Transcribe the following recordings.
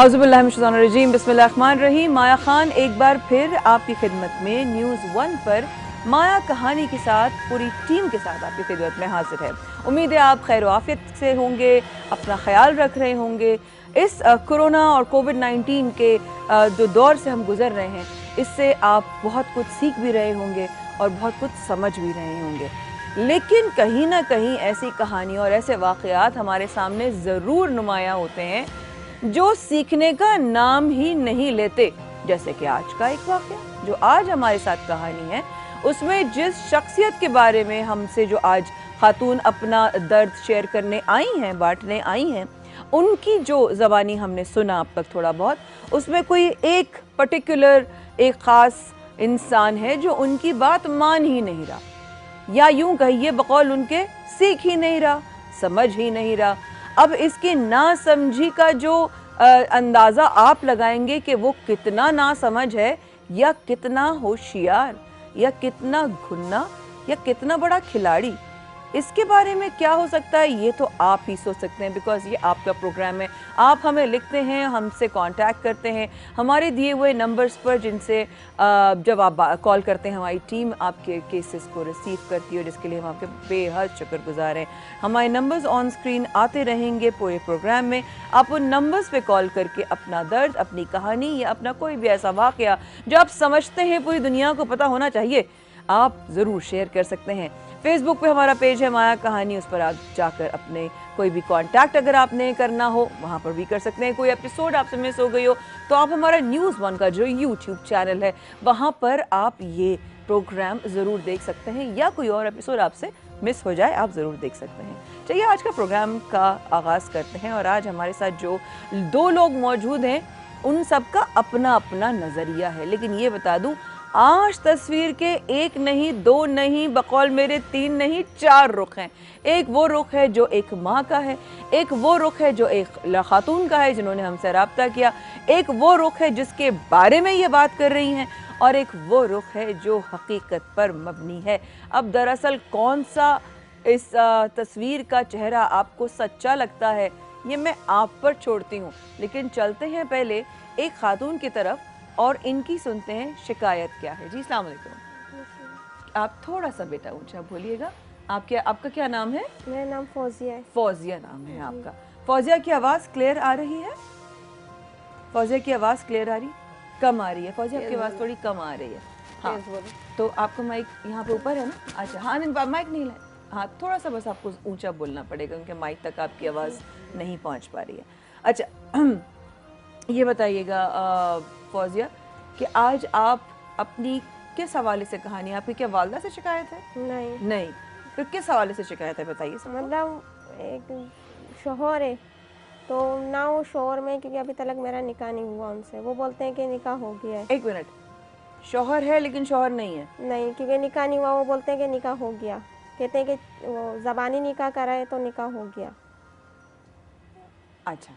आउज़ुबिल्लाहिमिनश्शैतानिर्रजीम बिस्मिल्लाहिर्रहमानिर्रहीम। माया खान एक बार फिर आपकी खिदमत में न्यूज़ 1 पर माया कहानी के साथ पूरी टीम के साथ आपकी खिदमत में हाजिर है। उम्मीद है आप खैर आफियत से होंगे, अपना ख्याल रख रहे होंगे। इस कोरोना और कोविड-19 के जो दौर से हम गुजर रहे हैं, इससे आप बहुत कुछ सीख भी रहे होंगे और बहुत कुछ समझ भी रहे होंगे। लेकिन कहीं ना कहीं ऐसी कहानी और ऐसे वाक़यात हमारे सामने ज़रूर नुमायाँ होते हैं जो सीखने का नाम ही नहीं लेते। जैसे कि आज का एक वाक़या जो आज हमारे साथ कहानी है, उसमें जिस शख्सियत के बारे में हमसे जो आज खातून अपना दर्द शेयर करने आई हैं, बांटने आई हैं, उनकी जो ज़बानी हमने सुना अब तक थोड़ा बहुत, उसमें कोई एक पर्टिकुलर एक ख़ास इंसान है जो उनकी बात मान ही नहीं रहा, या यूं कहिए बकौल उनके सीख ही नहीं रहा, समझ ही नहीं रहा। अब इसकी नासमझी का जो अंदाज़ा आप लगाएंगे कि वो कितना नासमझ है, या कितना होशियार, या कितना घुन्ना, या कितना बड़ा खिलाड़ी, इसके बारे में क्या हो सकता है ये तो आप ही सोच सकते हैं। बिकॉज ये आपका प्रोग्राम है, आप हमें लिखते हैं, हमसे कांटेक्ट करते हैं हमारे दिए हुए नंबर्स पर, जिनसे जब आप कॉल करते हैं हमारी टीम आपके केसेस को रिसीव करती है, जिसके लिए हम आपके बेहद शुक्रगुजार हैं। हमारे नंबर्स ऑन स्क्रीन आते रहेंगे पूरे प्रोग्राम में। आप उन नंबर्स पे कॉल करके अपना दर्द, अपनी कहानी, या अपना कोई भी ऐसा वाक़या जो आप समझते हैं पूरी दुनिया को पता होना चाहिए, आप ज़रूर शेयर कर सकते हैं। फेसबुक पे हमारा पेज है माया कहानी, उस पर आप जाकर अपने कोई भी कांटेक्ट अगर आपने करना हो वहाँ पर भी कर सकते हैं। कोई एपिसोड आपसे मिस हो गई हो तो आप हमारा न्यूज़ 1 का जो यूट्यूब चैनल है वहाँ पर आप ये प्रोग्राम ज़रूर देख सकते हैं, या कोई और एपिसोड आपसे मिस हो जाए आप ज़रूर देख सकते हैं। चलिए आज का प्रोग्राम का आगाज़ करते हैं। और आज हमारे साथ जो दो लोग मौजूद हैं उन सब का अपना अपना नज़रिया है। लेकिन ये बता दूँ, आज तस्वीर के एक नहीं, दो नहीं, बकौल मेरे 3 नहीं 4 रुख हैं। एक वो रुख है जो एक माँ का है, एक वो रुख है जो एक खातून का है जिन्होंने हमसे रब्ता किया, एक वो रुख है जिसके बारे में ये बात कर रही हैं, और एक वो रुख है जो हकीकत पर मबनी है। अब दरअसल कौन सा इस तस्वीर का चेहरा आपको सच्चा लगता है ये मैं आप पर छोड़ती हूँ। लेकिन चलते हैं पहले एक खातून की तरफ और इनकी सुनते हैं शिकायत क्या है। जी अस्सलाम वालेकुम। आप थोड़ा सा बेटा ऊंचा बोलिएगा। आपका क्या नाम है? मेरा नाम फौजिया है। फौजिया नाम है आपका। फौजिया की आवाज़ क्लियर आ रही है? फौजिया की आवाज़ क्लियर आ रही? कम आ रही है फौजिया, आपकी आवाज़ थोड़ी कम आ रही है। हाँ, तो आपका माइक यहाँ पे ऊपर है ना? अच्छा, हाँ माइक नहीं लाए। हाँ, थोड़ा सा बस आपको ऊंचा बोलना पड़ेगा क्योंकि माइक तक आपकी आवाज़ नहीं पहुँच पा रही है। अच्छा, ये बताइएगा फौजिया कि आज आप अपनी किस हवाले से कहानी, आपकी क्या वालदा से शिकायत है? नहीं, फिर किस हवाले से शिकायत है बताइए। मतलब एक शोहर है, तो ना वो शोहर में, क्योंकि अभी तक मेरा निकाह नहीं हुआ उनसे, वो बोलते हैं कि निकाह हो गया है। एक मिनट, शोहर है लेकिन शोहर नहीं है? नहीं, क्योंकि निकाह नहीं हुआ, वो बोलते हैं कि निकाह हो गया, कहते हैं कि वो ज़बानी निकाह कराए तो निकाह हो गया। अच्छा,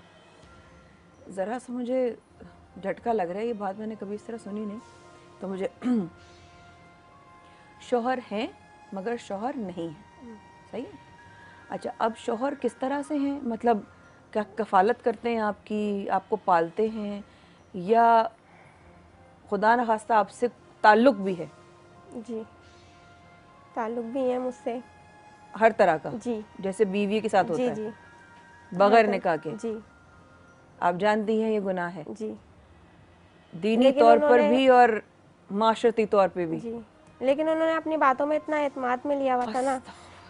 ज़रा सा मुझे झटका लग रहा है, ये बात मैंने कभी इस तरह सुनी नहीं, तो मुझे शोहर हैं मगर शोहर नहीं है, सही है? अच्छा, अब शोहर किस तरह से हैं, मतलब क्या कफ़ालत करते हैं आपकी, आपको पालते हैं, या खुदा न खास्ता आपसे ताल्लुक़ भी है? जी, ताल्लुक़ भी है मुझसे हर तरह का? जी, जैसे बीवी के साथ होता जी है? जी, बगैर निकाह के? जी, आप जानती हैं ये गुनाह है जी, दीनी तौर पर भी और माशरती तौर पे भी? जी, लेकिन उन्होंने अपनी बातों में इतना एतमाद में लिया हुआ था ना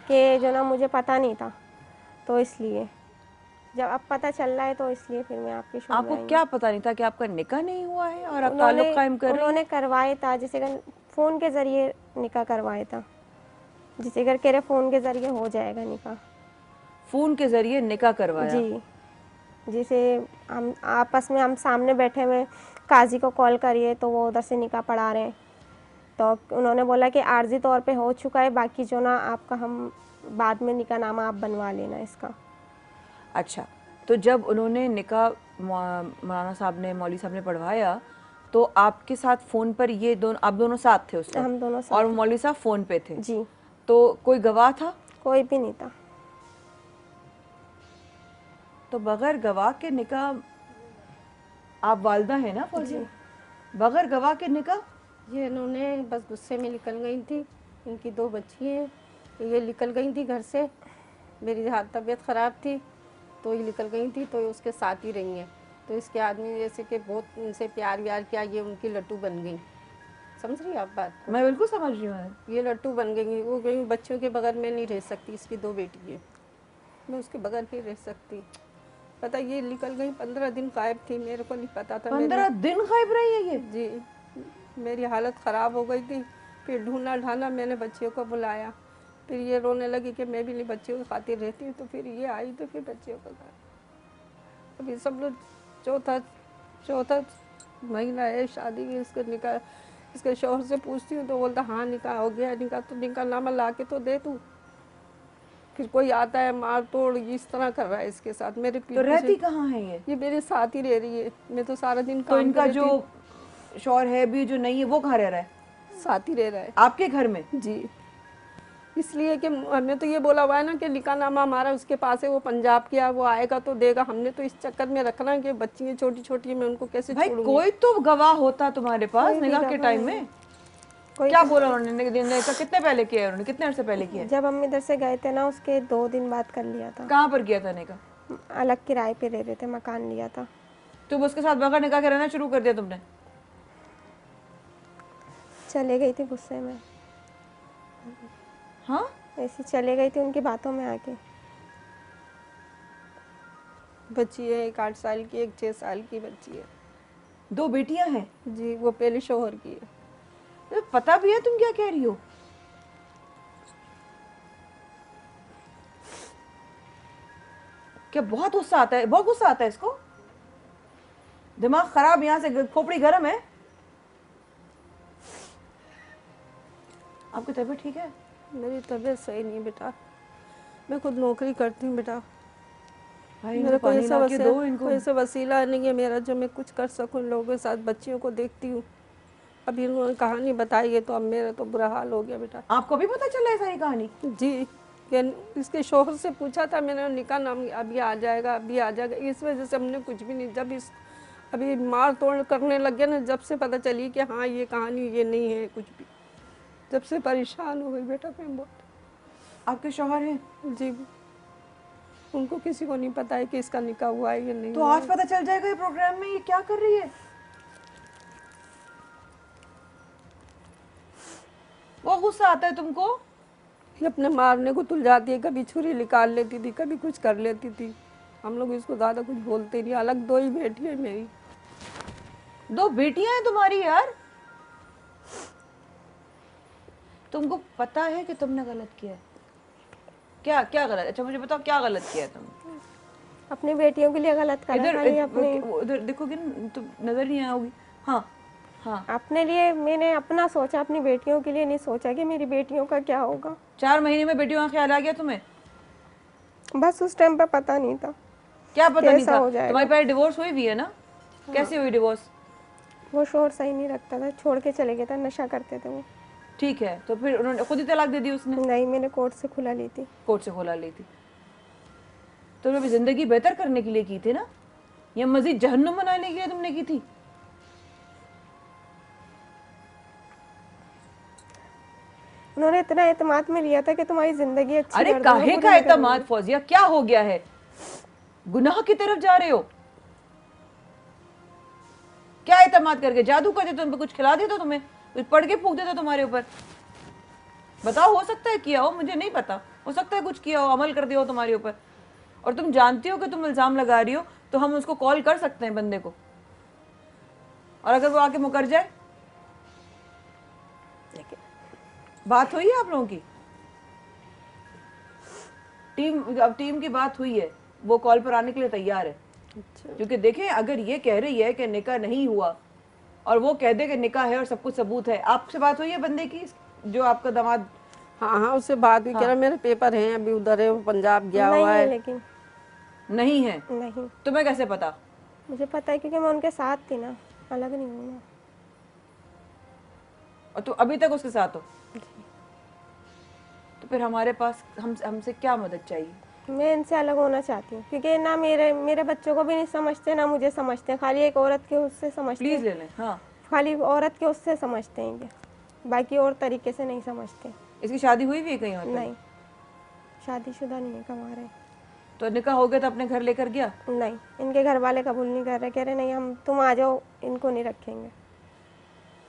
कि जो ना मुझे पता नहीं था, तो इसलिए जब अब पता चल रहा है तो इसलिए फिर मैं आपकी सुन आपको रही हूँ। क्या पता नहीं था कि आपका निकाह नहीं हुआ है और आप ताल्लुक़ कायम कर रही हैं? उन्होंने करवाया था, जैसे कि फ़ोन के ज़रिए निकाह करवाया था, जिसे अगर कह रहे फ़ोन के ज़रिए हो जाएगा निकाह। फ़ोन के ज़रिए निकाह करवाया? जी, जिसे हम आपस में हम सामने बैठे हुए, काजी को कॉल करिए तो वो उधर से निकाह पढ़ा रहे हैं, तो उन्होंने बोला कि आर्जी तौर पे हो चुका है, बाकी जो ना आपका हम बाद में निकाहनामा आप बनवा लेना इसका। अच्छा, तो जब उन्होंने निकाह मौलाना साहब ने, मौलवी साहब ने पढ़वाया, तो आपके साथ फ़ोन पर ये आप दोनों साथ थे उस वक्त? हम दोनों साथ और मौलवी साहब फ़ोन पे थे? जी। तो कोई गवाह था? कोई भी नहीं था। तो बगैर गवाह के निकाह आप वालदा है ना फौजिया? बगैर गवाह के निकाह? ये इन्होंने बस गुस्से में निकल गई थी। इनकी 2 बच्ची हैं, ये निकल गई थी घर से। मेरी तबीयत ख़राब थी तो ये निकल गई थी, तो ये उसके साथ ही रही हैं। तो इसके आदमी जैसे कि बहुत इनसे प्यार व्यार किया, ये उनकी लट्टू बन गई। समझ रही आप बात? मैं बिल्कुल समझ रही हूँ। ये लट्टू बन गई, वो गई बच्चों के बगैर मैं नहीं रह सकती। इसकी 2 बेटी है, मैं उसके बगैर नहीं रह सकती। पता ये निकल गई, 15 दिन गायब थी, मेरे को नहीं पता था। 15 दिन गायब रही है ये? जी, मेरी हालत ख़राब हो गई थी। फिर ढूंढा ढाना, मैंने बच्चियों को बुलाया। फिर ये रोने लगी कि मैं भी नहीं बच्चियों की खातिर रहती हूँ। तो फिर ये आई, तो फिर बच्चियों का घर। अभी सब लोग चौथा महीना है शादी की, इसको निकाह, इसके शौहर से पूछती हूँ तो बोलता हाँ निकाह हो गया। निकाह तो निकाह नामा ला के तो दे तू। फिर कोई आता है मार तोड़ इस तरह कर रहा है इसके साथ। मेरे तो रहती कहाँ है ये? मेरे साथ ही रह रही है। मैं तो सारा दिन तो काम इनका करती जो शौहर है भी जो नहीं है वो कहाँ रह रहा है? साथ ही रह रहा है आपके घर में? जी। इसलिए कि हमने तो ये बोला हुआ है ना कि निकाहनामा हमारा उसके पास है, वो पंजाब किया, वो आएगा तो देगा। हमने तो इस चक्कर में रखना है कि बच्चियाँ छोटी छोटी, मैं उनको कैसे भाई छोड़ूंगी? कोई तो गवाह होता तुम्हारे पास कोई भी निकाह के गवाह टाइम नहीं। में। कोई क्या बोला उन्होंने? निकाह कितने पहले किया है उन्होंने? कितने अर्से पहले किया है? जब हम इधर से गए थे ना, उसके 2 दिन बाद कर लिया था। कहाँ पर किया था निकाह? अलग किराए पे रह रहे थे, मकान लिया था। तुम उसके साथ बगैर निकाह के रहना शुरू कर दिया तुमने? चले गई थी गुस्से में, हाँ, ऐसी चले गई थी उनकी बातों में आके। बच्ची है, एक 8 साल की, एक 6 साल की बच्ची है। 2 बेटियां हैं जी, वो पहले शोहर की है। तो पता भी है तुम क्या कह रही हो? क्या बहुत गुस्सा आता है? बहुत गुस्सा आता है इसको? दिमाग खराब, यहाँ से खोपड़ी गर्म है। आपकी तबीयत ठीक है? मेरी तबीयत सही नहीं बेटा, मैं खुद नौकरी करती हूँ बेटा। भाई मेरा पानी ला के दो इनको। कोई ऐसा वसीला नहीं है मेरा जो मैं कुछ कर सकूं लोगों के साथ। बच्चियों को देखती हूँ, अभी इन्होंने कहानी बताई है तो अब मेरा तो बुरा हाल हो गया बेटा। आपको भी पता चला है सारी कहानी? जी, इसके शोहर से पूछा था मैंने, निकाह नाम अभी आ जाएगा, अभी आ जाएगा। इस वजह से हमने कुछ भी नहीं, जब इस अभी मार तोड़ करने लग गया ना, जब से पता चली कि हाँ ये कहानी ये नहीं है कुछ भी, जब से परेशान हो गई बेटा मैं बहुत। आपके शौहर हैं? जी, उनको किसी को नहीं पता है कि इसका निकाह हुआ है या नहीं। तो आज पता चल जाएगा ये प्रोग्राम में। ये क्या कर रही है? वो गुस्सा आता है तुमको? ये अपने मारने को तुल जाती है, कभी छुरी निकाल लेती थी, कभी कुछ कर लेती थी। हम लोग इसको ज़्यादा कुछ बोलते नहीं। अलग 2 ही बेटी है मेरी। 2 बेटियां हैं तुम्हारी यार? तुमको पता है कि तुमने गलत किया है? क्या क्या गलत? अच्छा मुझे बताओ क्या गलत किया है तुमने? अपनी बेटियों के लिए गलत करा था ये। अपने इधर देखोगे ना तो नजर नहीं आओगी। हाँ हाँ, अपने लिए मैंने अपना सोचा, अपनी बेटियों के लिए नहीं सोचा कि मेरी बेटियों का क्या होगा। 4 महीने में बेटियों का ख्याल आ गया तुम्हें? बस उस टाइम पे पता नहीं था क्या पता नहीं कैसा था? हो जाएगा। तुम्हारी पहले डिवोर्स हुई भी है ना? कैसे हुई डिवोर्स? वो शोर सही नहीं रखता था, छोड़ के चले गया था, नशा करते थे वो। ठीक है, तो फिर उन्होंने खुद ही तलाक दे दी उसने? नहीं, मैंने कोर्ट से खुला ली थी। कोर्ट से खुला ली थी? तुमने भी जिंदगी बेहतर करने के लिए की थी ना, या मजीद जहन्नुम बनाने के लिए तुमने की थी? उन्होंने इतना एतमाद में लिया था कि तुम्हारी जिंदगी अच्छी अरे कर दूंगा, काहे बुरी का नहीं एतमाद करूंगा। फौजिया? क्या हो गया है? गुनाह की तरफ जा रहे हो? क्या एतमाद करके? जादू कर देते तुम पे? कुछ खिला देता तुम्हें? कुछ पढ़ के फूक देता तुम्हारे ऊपर? बताओ, हो सकता है किया हो, मुझे नहीं पता। हो सकता है कुछ किया हो, अमल कर दिया हो तुम्हारे ऊपर, और तुम जानती हो कि तुम इल्जाम लगा रही हो, तो हम उसको कॉल कर सकते हैं बंदे को, और अगर वो आके मुकर जाए? बात हुई है आप लोगों की? अब टीम की बात हुई है, वो कॉल पर आने के लिए तैयार है। अच्छा, क्योंकि देखें, अगर ये कह रही है कि निकाह नहीं हुआ और वो कह दे कि निकाह है और सब कुछ सबूत है, आपसे बात हुई है बंदे की जो आपका दामाद? हाँ हाँ, उससे बात भी कह रहा मेरे पेपर हैं अभी उधर है, वो पंजाब गया नहीं हुआ है, है। लेकिन नहीं है? नहीं, तुम्हें कैसे पता? मुझे पता है क्योंकि मैं उनके साथ थी ना, अलग नहीं हूँ मैं। और तुम अभी तक उसके साथ हो? तो फिर हमारे पास हमसे क्या मदद चाहिए? मैं इनसे अलग होना चाहती हूँ, क्योंकि ना मेरे मेरे बच्चों को भी नहीं समझते, ना मुझे समझते हैं। खाली एक औरत के उससे समझते प्लीज हैं, ले लें। हाँ, खाली औरत के उससे समझते हैं ये, बाकी और तरीके से नहीं समझते। इसकी शादी हुई भी है कहीं और पे? नहीं, शादीशुदा नहीं है, कमा रहे हैं। तो निकाह हो गया तो अपने घर लेकर गया? नहीं, इनके घर वाले कबूल नहीं कर रहे, कह रहे नहीं हम, तुम आ जाओ, इनको नहीं रखेंगे,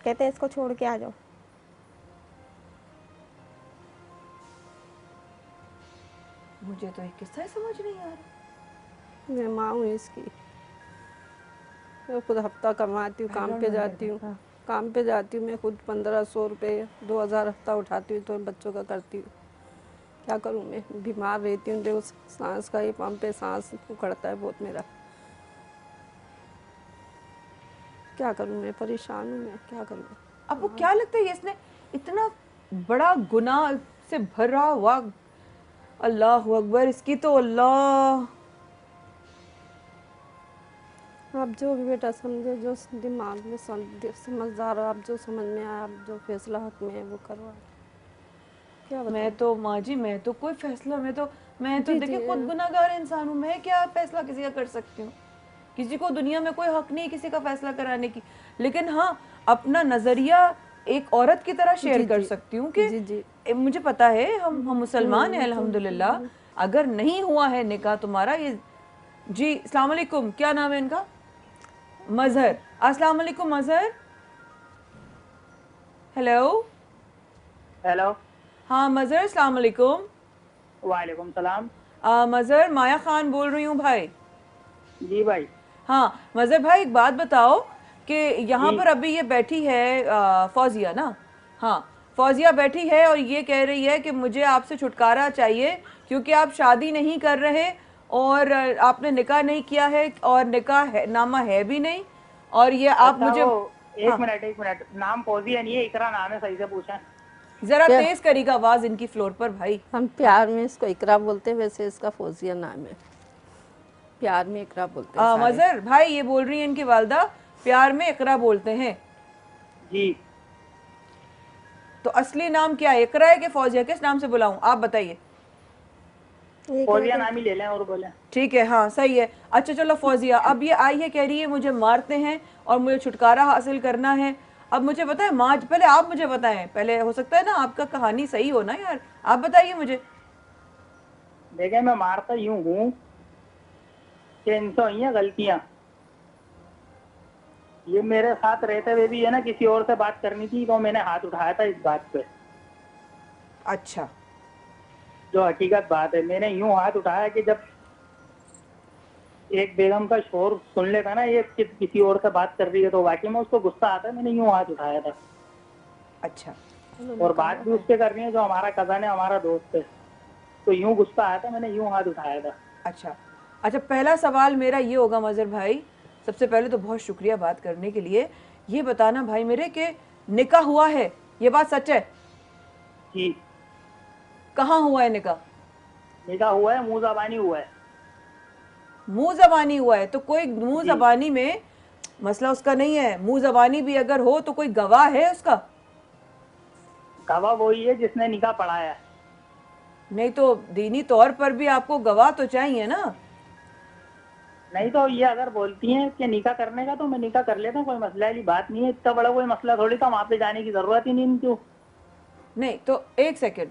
कहते हैं इसको छोड़ के आ जाओ। मुझे तो एक किस्सा ही समझ नहीं आ रहा। मैं माँ हूँ इसकी। मैं खुद हफ्ता कमाती हूँ, काम पे जाती हूँ, काम पे जाती हूँ। मैं खुद 1500 रुपये 2000 हफ्ता उठाती हूँ, तो बच्चों का करती हूँ। क्या करूँ, मैं बीमार रहती हूँ, देखो सांस का ये पंप पे सांस उखड़ता है बहुत मेरा। क्या करूँ, मैं परेशान हूँ, मैं क्या करूँ। आपको क्या लगता है इसने इतना बड़ा गुनाह से भरा हुआ, अल्लाह अकबर, इसकी तो अल्लाह। आप जो भी बेटा समझो, जो दिमाग में समझदार हो, आप जो समझ में आया, आप जो फैसला हक में है वो करो। आप क्या बताऊँ। मैं तो माँ जी, मैं तो कोई फैसला, मैं तो जी, देखिए जी। खुद गुनाहगार इंसान हूँ। मैं क्या फैसला किसी का कर सकती हूँ? किसी को दुनिया में कोई हक नहीं है किसी का फैसला कराने की। लेकिन हाँ, अपना नजरिया एक औरत की तरह शेयर जी, कर जी। सकती हूँ कि जी, जी। मुझे पता है हम मुसलमान हैं अल्हम्दुलिल्लाह। अगर नहीं हुआ है निकाह तुम्हारा, ये जी अस्सलाम वालेकुम, क्या नाम है इनका? मजहर। अस्सलाम वालेकुम मजहर। हेलो। हेलो। हाँ मजहर, अस्सलाम वालेकुम। वालेकुम सलाम। मजहर, माया खान बोल रही हूँ भाई। जी भाई। हाँ मजहर भाई, एक बात बताओ कि यहाँ जी। पर अभी ये बैठी है फौजिया ना? हाँ, फौजिया बैठी है और ये कह रही है कि मुझे आपसे छुटकारा चाहिए क्योंकि आप शादी नहीं कर रहे और आपने निकाह नहीं किया है और निकाह है, नामा है भी नहीं। और ये आप अच्छा मुझे, वो हाँ, एक मिनट, नाम फौजिया नहीं है, इकरा नाम है, सही से पूछें। जरा क्या तेज करिएगा आवाज इनकी फ्लोर पर भाई। हम प्यार में इसको इकरा बोलते हैं, वैसे इसका फौजिया नाम है। प्यार में इकरा बोलते हैं सारे। मजहर भाई, ये बोल रही है इनकी वालदा प्यार में इकरा बोलते हैं, जी। तो असली नाम क्या है? इकरा है कि फौजिया? किस नाम से बुलाऊं, आप बताइए। ये फौजिया कहते नाम ही ले लें और बोले। ठीक है, हाँ सही है। अच्छा चलो फौजिया, अब ये आई है कह रही है मुझे मारते हैं और मुझे छुटकारा हासिल करना है। अब मुझे पता है माँ, पहले आप मुझे बताएं, पहले हो सकता है ना आपका कहानी सही हो ना यार, आप बताइए मुझे। देखें, मैं मारता यूं हूँ कि इनसे हुई हैं गलतियां। ये मेरे साथ रहते हुए भी है ना, किसी और से बात करनी थी तो मैंने हाथ उठाया था इस बात पे। अच्छा, जो हकीकत बात है, मैंने यूं हाथ उठाया कि जब एक बेगम का शोर सुन लेता ना ये किसी और से बात कर रही है, तो वाकई में उसको गुस्सा आता है। मैंने यूं हाथ उठाया था। अच्छा, और बात भी उससे करनी है जो हमारा कजन है, हमारा दोस्त है, तो यूं गुस्सा आया था, मैंने यूं हाथ उठाया था। अच्छा। अच्छा, पहला सवाल मेरा ये होगा मजहर भाई, सबसे पहले तो बहुत शुक्रिया बात करने के लिए। ये बताना भाई मेरे कि निकाह हुआ है, ये बात सच है? जी। कहाँ हुआ है निकाह? निकाह हुआ है, मुंह जबानी हुआ है। मुंह जबानी हुआ है? तो कोई मुंह जी। जबानी में मसला उसका नहीं है, मुंह जबानी भी अगर हो तो कोई गवाह है उसका? गवाह वही है जिसने निकाह पढ़ाया है। नहीं तो दीनी तौर पर भी आपको गवाह तो चाहिए ना? नहीं तो ये अगर बोलती हैं कि निकाह करने का, तो मैं निकाह कर लेता हूँ, कोई मसला वाली बात नहीं है। इतना बड़ा कोई मसला थोड़ी था, वहां पे जाने की जरूरत ही नहीं इनको। नहीं तो एक सेकंड,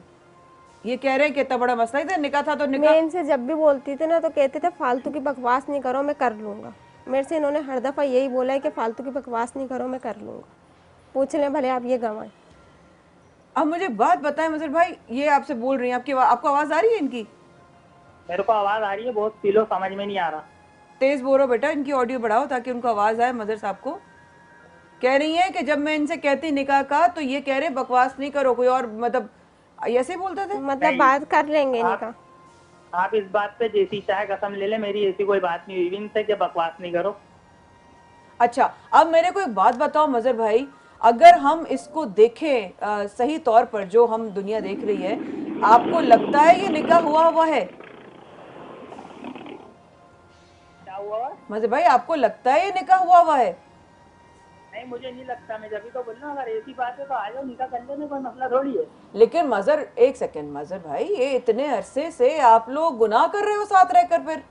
ये कह रहे हैं कि इतना बड़ा मसला ही था, निकाह था तो मैं निकाह। इनसे जब भी बोलती थी ना तो कहते थे फालतू की बकवास नहीं करो, मैं कर लूँगा। मेरे से इन्होंने हर दफ़ा यही बोला है कि फालतू की बकवास नहीं करो, मैं कर लूँगा। पूछ लें भले आप ये गवाएं। अब मुझे बात बताएं मजहर भाई, ये आपसे बोल रही हैं, आपको आवाज आ रही है इनकी? मेरे को आवाज आ रही है, बहुत किलो समझ में नहीं आ रहा। तेज बोलो बेटा, इनकी ऑडियो बढ़ाओ ताकि उनको आवाज आए मजहर साहब को। कह रही है कि जब मैं इनसे कहती निकाह का तो ये कह रहे बकवास नहीं करो, कोई और मतलब ऐसे ही बोलते थे। मतलब नहीं, बात कर लेंगे आप इनका। आप इस बात पे जैसी चाहे कसम ले ले, मेरी ऐसी कोई बात नहीं हुई इनसे कि बकवास नहीं करो। अच्छा, अब मेरे को एक बात बताओ मजहर भाई, अगर हम इसको देखें सही तौर पर, जो हम दुनिया देख रही है, आपको लगता है ये निकाह हुआ है? क्या हुआ? मजहर भाई, आपको लगता है ये निकाह हुआ है? नहीं मुझे नहीं लगता, मैं जब भी तो बोल रहा हूँ, अगर ऐसी बात है तो आ जाओ, निकाह कर लेने, कोई मसला थोड़ी है। लेकिन मजहर, एक सेकंड मजहर भाई, ये इतने अरसे से आप लोग गुनाह कर रहे हो साथ रहकर, फिर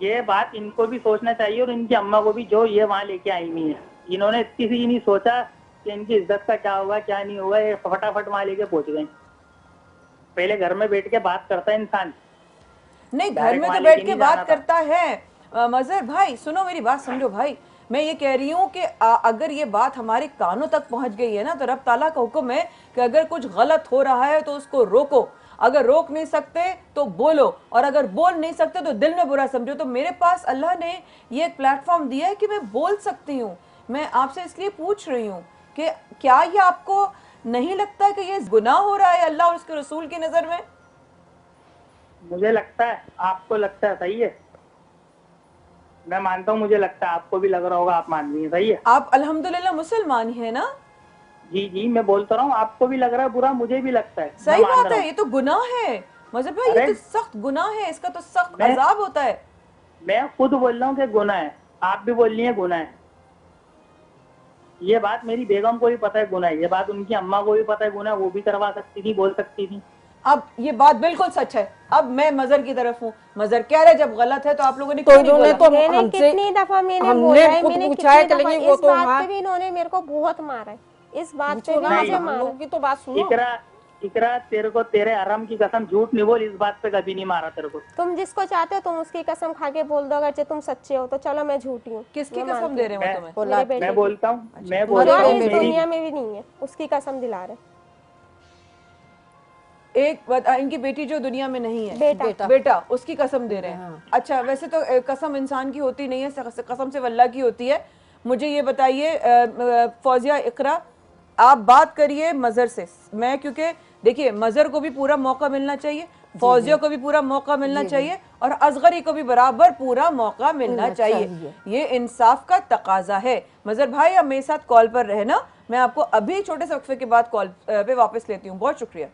ये बात इनको भी सोचना चाहिए और इनकी अम्मा को भी, जो ये वहाँ लेके आई हुई है। इन्होंने इतनी सी नहीं सोचा कि इनकी इज्जत का क्या होगा क्या नहीं होगा, ये फटाफट वहाँ लेके पहुंच गए। पहले घर में बैठ के बात करता है इंसान। नहीं, घर डायरेक्ट में तो वहाँ बैठ लेके के नहीं जाना बात था। करता है। मजहर भाई सुनो मेरी बात, समझो भाई, मैं ये कह रही हूँ कि अगर ये बात हमारे कानों तक पहुंच गई है ना, तो रब ताला का हुक्म है कि अगर कुछ गलत हो रहा है तो उसको रोको। अगर रोक नहीं सकते तो बोलो, और अगर बोल नहीं सकते तो दिल में बुरा समझो। तो मेरे पास अल्लाह ने ये एक प्लेटफॉर्म दिया है कि मैं बोल सकती हूँ। मैं आपसे इसलिए पूछ रही हूँ कि क्या ये आपको नहीं लगता कि ये गुनाह हो रहा है अल्लाह और उसके रसूल की नज़र में? मुझे लगता है, आपको लगता है, सही है, मैं मानता हूँ, मुझे लगता है आपको भी लग रहा होगा, आप मान रही हैं, सही है। आप अल्हम्दुलिल्लाह मुसलमान ही है ना? जी जी, मैं बोलता रहा हूँ, आपको भी लग रहा है बुरा, मुझे भी लगता है, मैं सही मान बात रहा है, हूँ। ये तो गुनाह है मजहब भाई, ये अरे तो सख्त गुनाह है, इसका तो सख्त मैं अजाब होता है। मैं खुद बोल रहा हूँ कि गुनाह है, आप भी बोल रही हैं गुनाह है। ये बात मेरी बेगम को भी पता है गुनाह है, ये बात उनकी अम्मा को भी पता है गुनाह है, वो भी करवा सकती थी, बोल सकती थी। अब ये बात बिल्कुल सच है। अब मैं मजहर की तरफ हूँ, मजहर कह रहे जब गलत है तो आप लोगों ने तो क्यों नहीं इन्होंने बोला? तो मैंने हमसे कितनी दफा मैंने हमने बोला है, खुद मैंने पूछा है कितनी कि दफा लेकिन वो इस तो बात वहाँ पे भी इन्होंने मेरे को बहुत मारा है, इस बात पे पूछो भी ना, मुझे हम मारा लोगों की तो बात सुनो। इकरा तेरे को तेरे हराम की कसम झूठ नहीं बोल, इस बात पे कभी नहीं मारा तेरे को। तुम जिसको चाहते हो तुम उसकी कसम खा के बोल दो, अगर तुम सच्चे हो तो चलो मैं झूठी हूँ। किसकी मैं कसम मानती दे हूँ। रहे हो तुम्हें? बोला मेरे बेटे मैं की। बोलता हूँ, मैं जो बोलता हूँ इस बेटे मेरी, दुनिया में भी नहीं है, उसकी कसम दिला रहे। एक बता, इनकी बेटी जो दुनिया में नहीं है, बेटा बेटा उसकी कसम दे रहे हैं। अच्छा, वैसे तो कसम इंसान की होती नहीं है, कसम सिर्फ अल्लाह की होती है। मुझे ये बताइए फौजिया इकरा, आप बात करिए मजहर से। मैं क्योंकि देखिए मजहर को भी पूरा मौका मिलना चाहिए, फौजिया को भी पूरा मौका मिलना चाहिए, और असगरी को भी बराबर पूरा मौका मिलना चाहिए। ये इंसाफ का तकाजा है। मजहर भाई अब मेरे साथ कॉल पर रहना, मैं आपको अभी छोटे से वक्फे के बाद कॉल पे वापस लेती हूँ। बहुत शुक्रिया।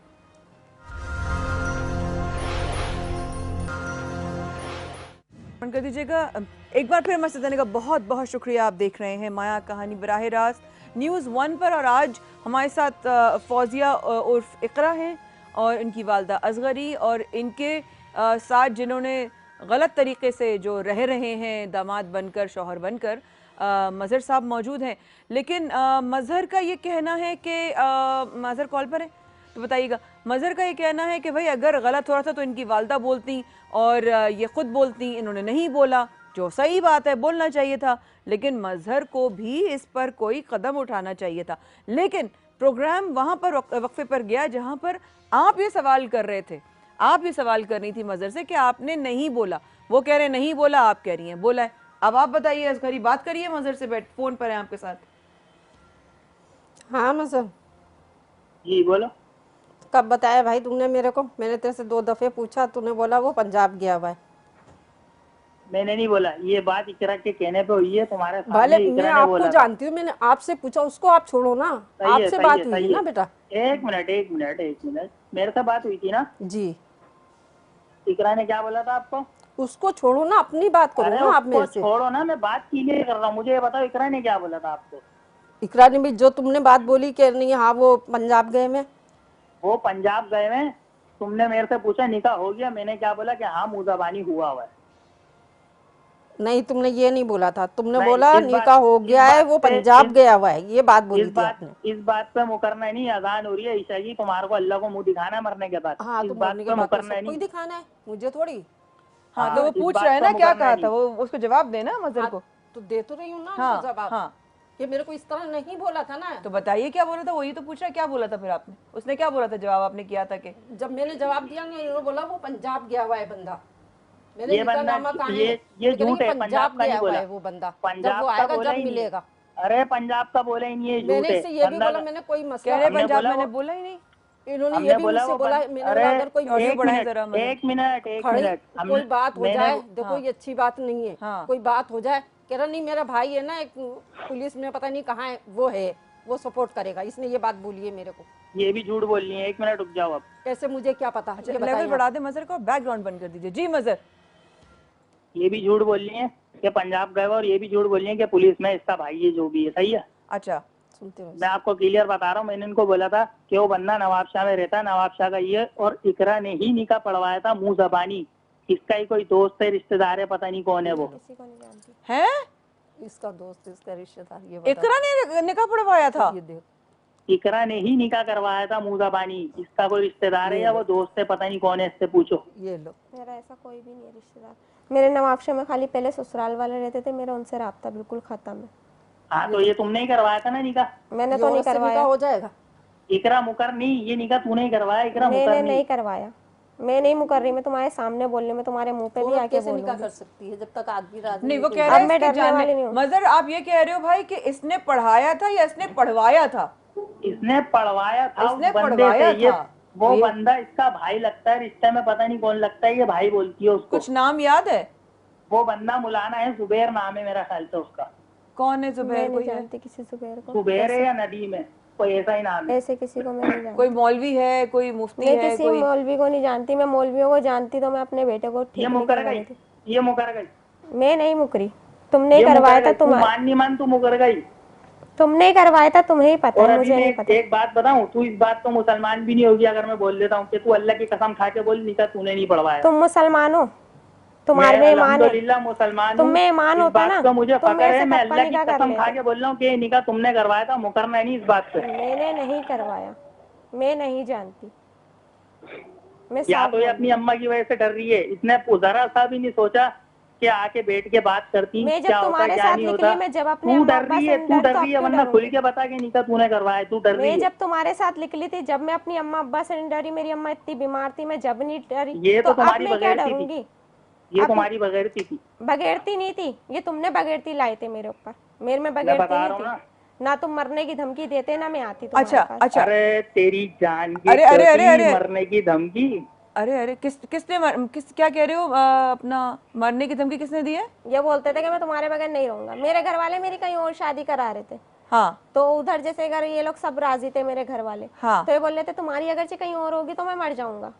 कर दीजिएगा। एक बार फिर मैसेज देने का बहुत बहुत शुक्रिया। आप देख रहे हैं माया कहानी बराह रास्त न्यूज़ 1 पर, और आज हमारे साथ फौजिया उर्फ इकरा हैं और इनकी वालदा असगरी, और इनके साथ जिन्होंने गलत तरीके से जो रह रहे हैं दामाद बनकर, शौहर बनकर, मज़हर साहब मौजूद हैं। लेकिन मज़हर का ये कहना है कि मज़हर कॉल पर है तो बताइएगा। मज़हर का ये कहना है कि भाई अगर गलत हो रहा था तो इनकी वालदा बोलती, और ये खुद बोलती, इन्होंने नहीं बोला, जो सही बात है, बोलना चाहिए था। लेकिन मज़हर को भी इस पर कोई कदम उठाना चाहिए था। लेकिन प्रोग्राम वहाँ पर वक्फे पर गया जहाँ पर आप ये सवाल कर रहे थे, आप ये सवाल करनी थी मज़हर से कि आपने नहीं बोला। वो कह रहे नहीं बोला, आप कह रही हैं बोला है। अब आप बताइए असगरी, बात करिए मज़हर से, बैठ फ़ोन पर है आपके साथ। हाँ मजहर, जी बोलो। कब बताया भाई तुमने मेरे को? मैंने तेरे से 2 दफे पूछा, तूने बोला वो पंजाब गया हुआ है। मैंने नहीं बोला, ये बात इकरा के कहने पे हुई है, तुम्हारे भले सामने मैं इकरा ने आपको बोला था। जानती हूँ, मैंने आपसे पूछा, उसको आप छोड़ो ना, सही है, आपसे सही बात है, हुई सही है ना है। बेटा? एक मिनट, मेरे से बात हुई थी ना? जी, इकरा ने क्या बोला था आपको? उसको छोड़ो ना, अपनी बात करो अरे ना आप उसको मेरे से। छोड़ो ना, मैं बात क्लियर कर रहा हूँ, मुझे ये बताओ इकरा ने क्या बोला था आपको? इकरा ने भी जो तुमने बात बोली कि नहीं, हाँ वो पंजाब गए में, वो पंजाब गए हैं, तुमने मेरे से पूछा निकाह हो गया, मैंने क्या बोला कि हाँ मुज़ाबानी हुआ है। नहीं तुमने ये नहीं बोला था, तुमने नहीं, बोला निकाह हो गया है, वो पंजाब गया हुआ है, ये बात बोली थी आपने। इस बात पे मुकरना नहीं, अजान हो रही है ईशा की, तुम्हारे को अल्लाह को मुंह दिखाना है मरने के बाद। हाँ इस तो बात मरने के पे बाद तो मुकरना सबको ही नहीं। दिखाना है, मुझे थोड़ी। हाँ तो वो इस पूछ बात रहे हैं पे ना क्या मुकरना कहा नहीं। था, वो उसको जवाब देना मज़हर हाँ, को। तो दे तो रही हूँ ना हाँ, उनको जवाब। हाँ। ये मेरे को इस तरह नहीं बोला था ना। तो बताइए क्या बोला था, वही तो पूछ रहा है, क्या बोला था फिर आपने? उसने क्या बोला था, जवाब आपने किया था कि जब मैंने जवाब दिया ना, इन्होंने बोला वो पंजाब गया हुआ है बंदा। मैंने ये बंदा, निकाहनामा कहाँ है? ये तो कह रही झूठ है, पंजाब का गया नहीं हुआ बोला। है वो बंदा, जब पंजाब वो का आएगा बोला जब ही नहीं। मिलेगा। अरे पंजाब का बोला ही नहीं है, झूठ मैंने है। इससे ये भी बंदा बोला, मैंने कोई कह मसला रहे हमने पंजाब, बोला मैंने वो- बोला ही नहीं। इन्होंने ये हमने भी बोला मुझसे वो बोला, बंद- मैंने अरे बोला अगर कोई ऑडियो एक बढ़ाएं मिनट, जरा मगर। एक मिनट, एक खड़ी मिनट, कोई बात हो जाए, देखो हाँ। ये अच्छी बात नहीं है। हाँ। कोई बात हो जाए, कह रहा नहीं मेरा भाई है ना एक पुलिस में, पता नहीं कहाँ है, वो है, वो सपोर्ट करेगा, इसने ये बात बोली है मेरे को। ये भी झूठ बोल रही है। एक मिनट रुक जाओ अब। कैसे, मुझे क्या पता? ये लेवल बताइए बढ़ा दे मज़हर को, बैकग्राउंड बंद कर दीजिए। जी मज़हर। ये भी झूठ बोल रही है कि पंजाब गए हुए, और ये भी झूठ बोल रही है कि पुलिस में इसका भाई है, जो भी है, सही है। अच्छा, सुनते हो? मैं आपको क्लियर बता रहा हूँ, मैंने इनको बोला था कि वो बंदा नवाबशाह में रहता है, नवाबशाह का ये, और इकरा ने ही निकाह पढ़वाया था मुंह जबानी। इसका ही कोई दोस्त है, रिश्तेदार है, पता नहीं कौन है वो। किसी को नहीं जानती। है इसका दोस्त, इसका रिश्तेदार, ये बता। इकरा ने निकाह पढ़वाया था? ये देख, इकरा ने ही निकाह करवाया था मुंह जबानी। इसका कोई रिश्तेदार है या वो दोस्त है, पता नहीं कौन है, इससे पूछो। ये लो। मेरा ऐसा कोई भी नहीं है रिश्तेदार। मेरे नवाबशाह में खाली पहले ससुराल वाले रहते थे, मेरा उनसे राब्ता बिल्कुल खत्म है। हाँ तो ये तुमने ही करवाया था ना निकाह? मैंने तो नहीं करवाया। हो जाएगा। इकरा मुकर नहीं, ये निकाह तूने ही करवाया। इकरा मुकर मैंने नहीं। नहीं करवाया। मैं नहीं मुकर रही, मैं तुम्हारे सामने बोल रही हूँ, मैं तुम्हारे मुंह पे भी औरत आके कैसे निकाह बोलूंगी। कर सकती है जब तक आदमी राजी नहीं, वो नहीं? कह रहा है अब मैं इसके डरने वाली नहीं जानने। हूँ। मजर आप ये कह रहे हो भाई कि इसने पढ़ाया था या इसने पढ़वाया था? इसने पढ़वाया था, इसने उस बंदे पढ़वाया से। ये था। वो ये- बंदा इसका भाई लगता है, रिश्ते में पता नहीं कौन लगता है, ये भाई बोलती है उसको। कुछ नाम याद है? वो बंदा मुलाना है, जुबैर नाम है मेरा ख्याल से उसका। कौन है मैं जुबैर? नहीं कोई है? जानती किसी जुबैर को। जुबैर है या नदीम है, कोई ऐसा ही नाम है। ऐसे किसी को मैं नहीं जानती। कोई मौलवी है, कोई मुफ्ती मैं है, किसी कोई? मौलवी को नहीं जानती। मैं मौलवियों को जानती तो मैं अपने बेटे को ये ठीक नहीं मुकर करवा गई, देती। ये मुकर गई, मैं नहीं मुकरी, तुमने ये करवाया मुकर था। गई। तू मान नहीं मान, तू मुकर गई। तुमने करवाया था, तुम्हें ही पता और है, अभी मुझे मैं नहीं पता। एक बात बताऊं, तू इस बात तो मुसलमान भी नहीं होगी अगर मैं बोल देता हूँ कि तू अल्लाह की कसम खा के बोल, निकाह तूने नहीं पढ़वाया। तुम मुसलमान हो, तुम्हारे में मैं ईमान है। अल्हम्दुलिल्लाह मुसलमान तुम हूँ। में ईमान इस होता बात ना, का मुझे तुम फक्र मेरे है। से मैं पप्पा अल्लाह की निकाह कर कसम खा लेते। के बोल रहा हूँ कि ये निकाह तुमने करवाया था, मुकरना नहीं इस बात से। मैंने नहीं करवाया, मैं नहीं जानती। मैं या साफ तो ये बोल अपनी रही हूँ। अम्मा की वजह से डर रही है, इसने जरा सा भी नहीं सोचा कि आके बैठ के बात करती मैं जब क्या होता तुम्हारे क्या साथ नहीं निकली, होता। मैं जब अपने तू अम्मा डर अब्बा रही से है, तू डरी डर तो रही है, अब क्यों वरना खुल डरूंगी? के बता के निकाह तूने करवाया, तू डर रही मैं है। जब तुम्हारे साथ निकली थी, जब मैं अपनी अम्मा अब्बा से नहीं डरी, मेरी अम्मा इतनी बीमार थी, मैं जब नहीं डरी, ये तो अब तुम्हारी मैं क्या बगैरती थी। डरूंगी? ये अब- तुम्हारी बगैरती थी। बगैरती नहीं थी, ये तुमने बगैरती लाए थे मेरे ऊपर, मेरे में मैं बगैरती बता नहीं रहा हूँ थी। ना। ना तुम मरने की धमकी देते, ना मैं आती तुम्हारे अच्छा पास। अच्छा। अरे तेरी जान की अरे, अरे, अरे, चोटी, अरे। मरने की धमकी। अरे किसने क्या कह रहे हो? अपना मरने की धमकी किसने दी है? ये बोलते थे कि मैं तुम्हारे बगैर नहीं रहूंगा। मेरे घर वाले मेरी कहीं और शादी करा रहे थे, हाँ तो उधर जैसे अगर ये लोग सब राजी थे मेरे घर वाले, हाँ। तो ये बोल रहे थे तुम्हारी अगर कहीं और होगी तो मैं मर जाऊंगा।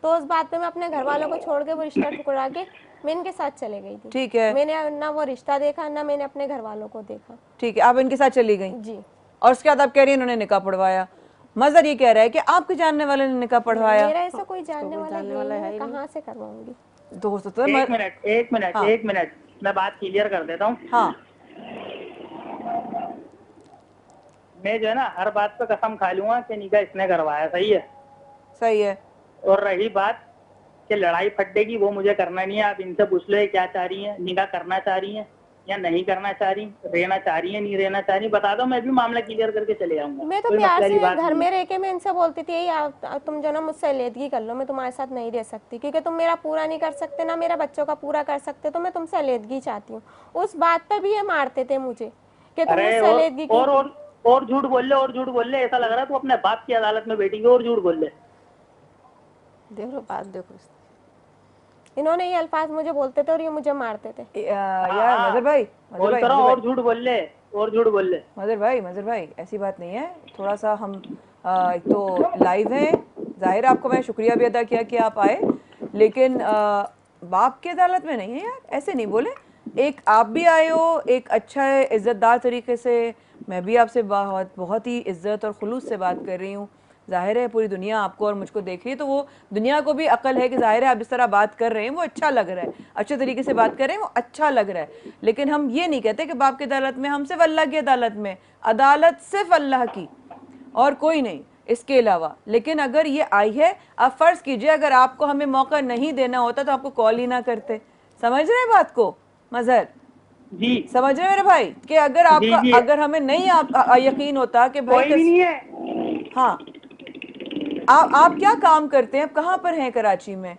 तो उस बात पे मैं अपने घर वालों को छोड़ के वो रिश्ता ठुकरा के मैं इनके साथ चले गई थी। ठीक है, मैंने ना वो रिश्ता देखा, ना मैंने अपने घर वालों को देखा। ठीक है, आप इनके साथ चली गई जी। और उसके बाद आप कह रही हैं इन्होंने निकाह पढ़वाया। मजर ये कह रहा है कि आपके जानने वाले ने निकाह पढ़वाया। मेरा ऐसा कोई जानने वाला है नहीं, मैं कहाँ से करवाऊंगी? दोस्त तो एक मिनट, एक मिनट, हाँ। एक मिनट, मैं बात क्लियर कर देता हूँ। हाँ मैं जो है ना हर बात पे कसम खा लूंगा कि निकाह इसने करवाया, सही है। सही है। और रही बात कि लड़ाई फटेगी, वो मुझे करना नहीं है। आप इनसे पूछ लो ये क्या चाह रही है, निकाह करना चाह रही है या नहीं करना चाह रही, रहना चाह रही है, नहीं रहना चाह रही, बता दो, मैं भी मामला क्लियर करके चले जाऊंगा। मैं तो कोई प्यार मसले से की बात घर नहीं में है। रह के मैं इनसे बोलती थी, तुम जो ना मुझसे अलीदगी कर लो, मैं तुम्हारे साथ नहीं रह सकती, क्योंकि तुम मेरा पूरा नहीं कर सकते, ना मेरा बच्चों का पूरा कर सकते, तो मैं तुमसे अलीदगी चाहती हूँ। उस बात पर भी ये मारते थे मुझे कि तुम अरे मुझसे अलीदगी क्यों? और झूठ बोल ले, और झूठ बोल ले, ऐसा लग रहा है तू अपने बाप की अदालत में बैठेगी और झूठ बोल ले। देखो बात, देखो इन्होंने ये अल्फाज मुझे बोलते थे और ये मुझे मारते थे। यार मजर भाई, बोल कर और झूठ बोल ले, और झूठ बोल ले। मजर भाई ऐसी बात नहीं है। थोड़ा सा हम एक तो लाइव हैं, जाहिर है आपको मैं शुक्रिया भी अदा किया कि आप आए, लेकिन बाप की अदालत में नहीं है यार, ऐसे नहीं बोले। एक आप भी आए हो एक अच्छा इज़्ज़तदार तरीके से, मैं भी आपसे बहुत ही इज़्ज़त और खुलूस से बात कर रही हूँ। जाहिर है पूरी दुनिया आपको और मुझको देख रही है, तो वो दुनिया को भी अकल है कि जाहिर है आप जिस तरह बात कर रहे हैं वो अच्छा लग रहा है, अच्छे तरीके से बात कर रहे हैं वो अच्छा लग रहा है। लेकिन हम ये नहीं कहते कि बाप की अदालत में, हम सिर्फ अल्लाह की अदालत में, अदालत सिर्फ अल्लाह की और कोई नहीं इसके अलावा। लेकिन अगर ये आई है, आप फ़र्ज़ कीजिए अगर आपको हमें मौका नहीं देना होता तो आपको कॉल ही ना करते। समझ रहे हैं बात को मजहर जी समझ रहे मेरे भाई कि अगर आपका जी। अगर हमें नहीं यकीन होता कि भाई कोई भी नहीं है। हाँ आप क्या काम करते हैं, आप कहाँ पर हैं कराची में?